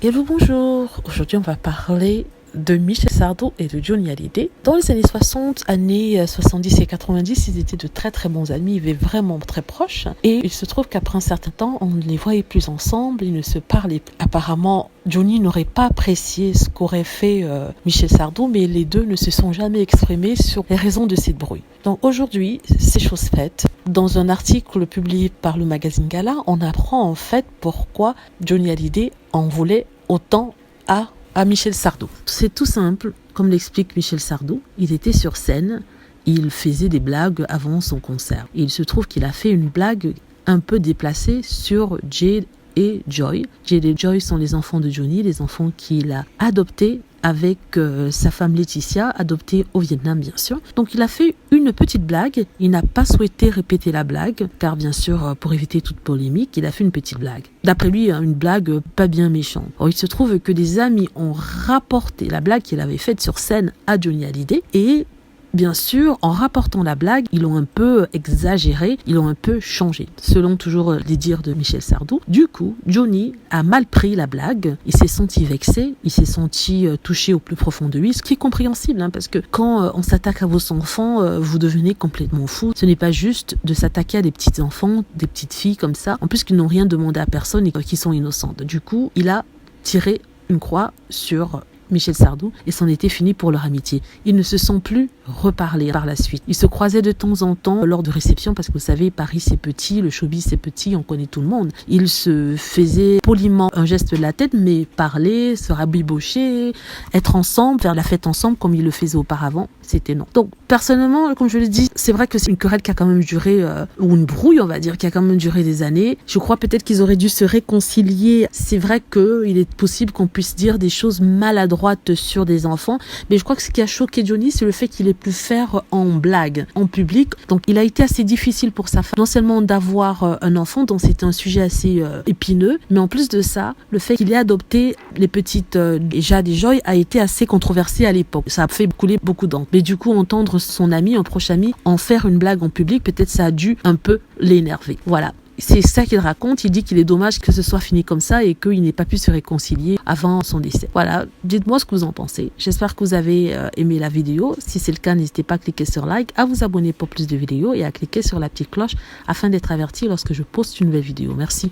Hello, bonjour. Aujourd'hui, on va parler de Michel Sardou et de Johnny Hallyday. Dans les années 60, années 70 et 90, ils étaient de très très bons amis, ils étaient vraiment très proches. Et il se trouve qu'après un certain temps, on ne les voyait plus ensemble, ils ne se parlaient plus. Apparemment, Johnny n'aurait pas apprécié ce qu'aurait fait Michel Sardou, mais les deux ne se sont jamais exprimés sur les raisons de cette brouille. Donc aujourd'hui, c'est chose faite. Dans un article publié par le magazine Gala, on apprend en fait pourquoi Johnny Hallyday en voulait autant à Michel Sardou. C'est tout simple, comme l'explique Michel Sardou. Il était sur scène, il faisait des blagues avant son concert. Et il se trouve qu'il a fait une blague un peu déplacée sur Jade et Joy. Jade et Joy sont les enfants de Johnny, les enfants qu'il a adoptés avec sa femme Laetitia, adoptée au Vietnam bien sûr. Donc il a fait une petite blague, il n'a pas souhaité répéter la blague, car bien sûr pour éviter toute polémique, il a fait une petite blague. D'après lui, une blague pas bien méchante. Or, il se trouve que des amis ont rapporté la blague qu'il avait faite sur scène à Johnny Hallyday et bien sûr, en rapportant la blague, ils l'ont un peu exagéré, ils l'ont un peu changé, selon toujours les dires de Michel Sardou. Du coup, Johnny a mal pris la blague, il s'est senti vexé, il s'est senti touché au plus profond de lui, ce qui est compréhensible, parce que quand on s'attaque à vos enfants, vous devenez complètement fou. Ce n'est pas juste de s'attaquer à des petits enfants, des petites filles comme ça, en plus qu'ils n'ont rien demandé à personne et qui sont innocentes. Du coup, il a tiré une croix sur Michel Sardou et c'en était fini pour leur amitié. Ils ne se sont plus reparlés par la suite. Ils se croisaient de temps en temps lors de réceptions parce que vous savez, Paris c'est petit, le showbiz c'est petit, on connaît tout le monde. Ils se faisaient poliment un geste de la tête, mais parler, se rabibocher, être ensemble, faire la fête ensemble comme ils le faisaient auparavant, c'était non. Donc personnellement, comme je le dis, c'est vrai que c'est une querelle qui a quand même duré, ou une brouille on va dire, qui a quand même duré des années. Je crois peut-être qu'ils auraient dû se réconcilier. C'est vrai qu'il est possible qu'on puisse dire des choses maladroites sur des enfants, mais je crois que ce qui a choqué Johnny, c'est le fait qu'il ait pu faire en blague, en public. Donc il a été assez difficile pour sa femme, non seulement d'avoir un enfant, dont c'était un sujet assez épineux, mais en plus de ça, le fait qu'il ait adopté les petites Jade et Joy a été assez controversé à l'époque. Ça a fait couler beaucoup d'encre. Mais du coup, entendre son ami, un proche ami, en faire une blague en public, peut-être ça a dû un peu l'énerver. Voilà. C'est ça qu'il raconte, il dit qu'il est dommage que ce soit fini comme ça et qu'il n'ait pas pu se réconcilier avant son décès. Voilà, dites-moi ce que vous en pensez. J'espère que vous avez aimé la vidéo. Si c'est le cas, n'hésitez pas à cliquer sur like, à vous abonner pour plus de vidéos et à cliquer sur la petite cloche afin d'être averti lorsque je poste une nouvelle vidéo. Merci.